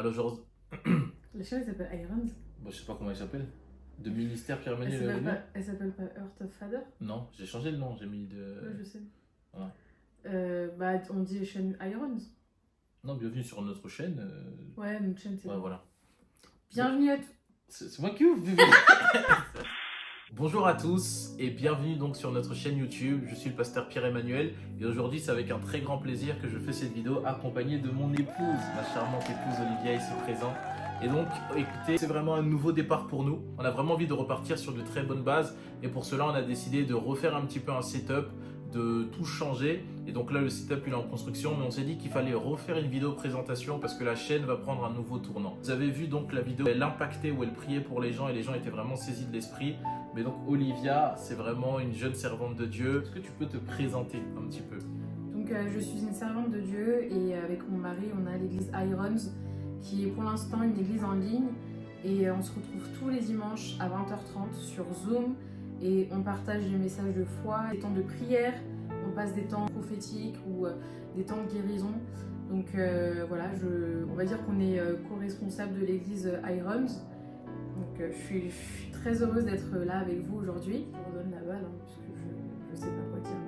Alors, genre, La chaîne elle s'appelle Irons. je sais pas comment elle s'appelle. De Ministère Elle Pierre-Emmanuel s'appelle Avenir. pas, elle s'appelle pas Earth of Father. Non, j'ai changé le nom, j'ai mis de. Ouais, je sais. Voilà. Bah, on dit chaîne Irons. Non, bienvenue sur notre chaîne. Ouais, notre chaîne c'est. Ouais, voilà. Bienvenue à tous. C'est moi qui ouvre, bébé. Bonjour à tous et bienvenue donc sur notre chaîne YouTube. Je suis le pasteur Pierre-Emmanuel et aujourd'hui c'est avec un très grand plaisir que je fais cette vidéo accompagné de mon épouse, ma charmante épouse Olivia ici présente. Et donc écoutez, c'est vraiment un nouveau départ pour nous. On a vraiment envie de repartir sur de très bonnes bases et pour cela on a décidé de refaire un petit peu un setup, de tout changer. Et donc là le setup il est en construction, mais on s'est dit qu'il fallait refaire une vidéo présentation parce que la chaîne va prendre un nouveau tournant. Vous avez vu donc la vidéo, elle impactait où elle priait pour les gens et les gens étaient vraiment saisis de l'esprit. Mais donc Olivia, c'est vraiment une jeune servante de Dieu. Est-ce que tu peux te présenter un petit peu? Donc, je suis une servante de Dieu et avec mon mari, on a l'église Irons, qui est pour l'instant une église en ligne. Et on se retrouve tous les dimanches à 20h30 sur Zoom et on partage des messages de foi, des temps de prière, on passe des temps prophétiques ou des temps de guérison. Donc voilà, on va dire qu'on est co-responsable de l'église Irons. Donc je suis très heureuse d'être là avec vous aujourd'hui. Je vous redonne la balle, parce que je sais pas quoi dire.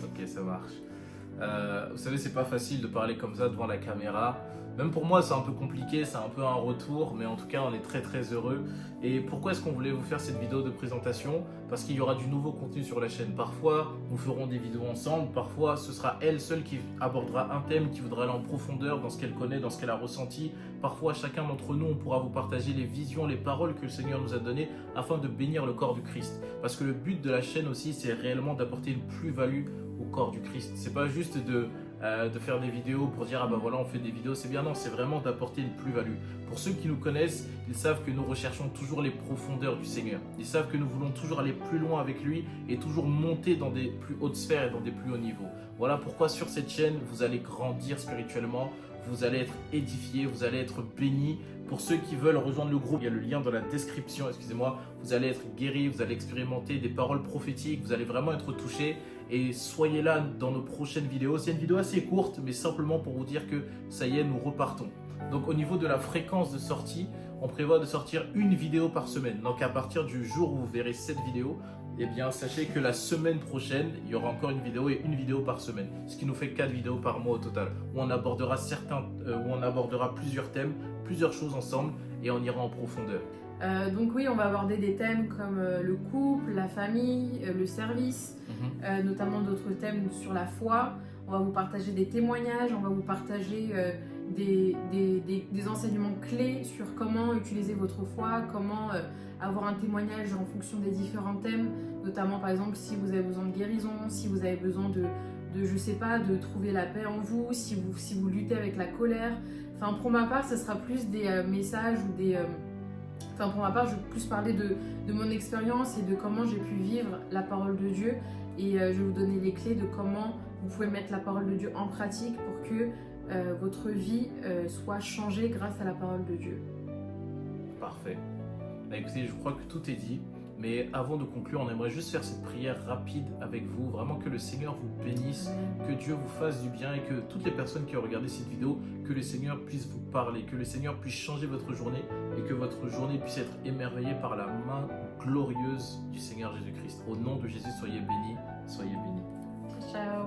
Ok, ça marche. Vous savez, c'est pas facile de parler comme ça devant la caméra. Même pour moi, c'est un peu compliqué, c'est un peu un retour, mais en tout cas, on est très très heureux. Et pourquoi est-ce qu'on voulait vous faire cette vidéo de présentation? Parce qu'il y aura du nouveau contenu sur la chaîne. Parfois, nous ferons des vidéos ensemble. Parfois, ce sera elle seule qui abordera un thème, qui voudra aller en profondeur dans ce qu'elle connaît, dans ce qu'elle a ressenti. Parfois, chacun d'entre nous, on pourra vous partager les visions, les paroles que le Seigneur nous a données afin de bénir le corps du Christ. Parce que le but de la chaîne aussi, c'est réellement d'apporter une plus-value au corps du Christ. C'est pas juste de faire des vidéos pour dire ah ben voilà on fait des vidéos, c'est bien, non, c'est vraiment d'apporter une plus-value. Pour ceux qui nous connaissent, ils savent que nous recherchons toujours les profondeurs du Seigneur. Ils savent que nous voulons toujours aller plus loin avec lui et toujours monter dans des plus hautes sphères et dans des plus hauts niveaux. Voilà pourquoi sur cette chaîne, vous allez grandir spirituellement, vous allez être édifiés, vous allez être bénis. Pour ceux qui veulent rejoindre le groupe, il y a le lien dans la description, excusez-moi. Vous allez être guéris, vous allez expérimenter des paroles prophétiques, vous allez vraiment être touchés. Et soyez là dans nos prochaines vidéos. C'est une vidéo assez courte, mais simplement pour vous dire que ça y est, nous repartons. Donc au niveau de la fréquence de sortie, on prévoit de sortir une vidéo par semaine. Donc à partir du jour où vous verrez cette vidéo, eh bien sachez que la semaine prochaine, il y aura encore une vidéo et une vidéo par semaine. Ce qui nous fait 4 vidéos par mois au total. Où on abordera plusieurs thèmes, plusieurs choses ensemble et on ira en profondeur. Donc oui, on va aborder des thèmes comme le couple, la famille, le service, notamment d'autres thèmes sur la foi. On va vous partager des témoignages, on va vous partager des enseignements clés sur comment utiliser votre foi, comment avoir un témoignage en fonction des différents thèmes, notamment par exemple si vous avez besoin de guérison, si vous avez besoin de je sais pas, de trouver la paix en vous, si vous luttez avec la colère. Enfin pour ma part, ce sera plus des messages ou des... Enfin, pour ma part, je vais plus parler de mon expérience et de comment j'ai pu vivre la parole de Dieu. Et je vais vous donner les clés de comment vous pouvez mettre la parole de Dieu en pratique pour que votre vie soit changée grâce à la parole de Dieu. Parfait. Bah, écoutez, je crois que tout est dit. Mais avant de conclure, on aimerait juste faire cette prière rapide avec vous. Vraiment que le Seigneur vous bénisse, que Dieu vous fasse du bien et que toutes les personnes qui ont regardé cette vidéo, que le Seigneur puisse vous parler, que le Seigneur puisse changer votre journée et que votre journée puisse être émerveillée par la main glorieuse du Seigneur Jésus-Christ. Au nom de Jésus, soyez bénis, soyez bénis. Ciao.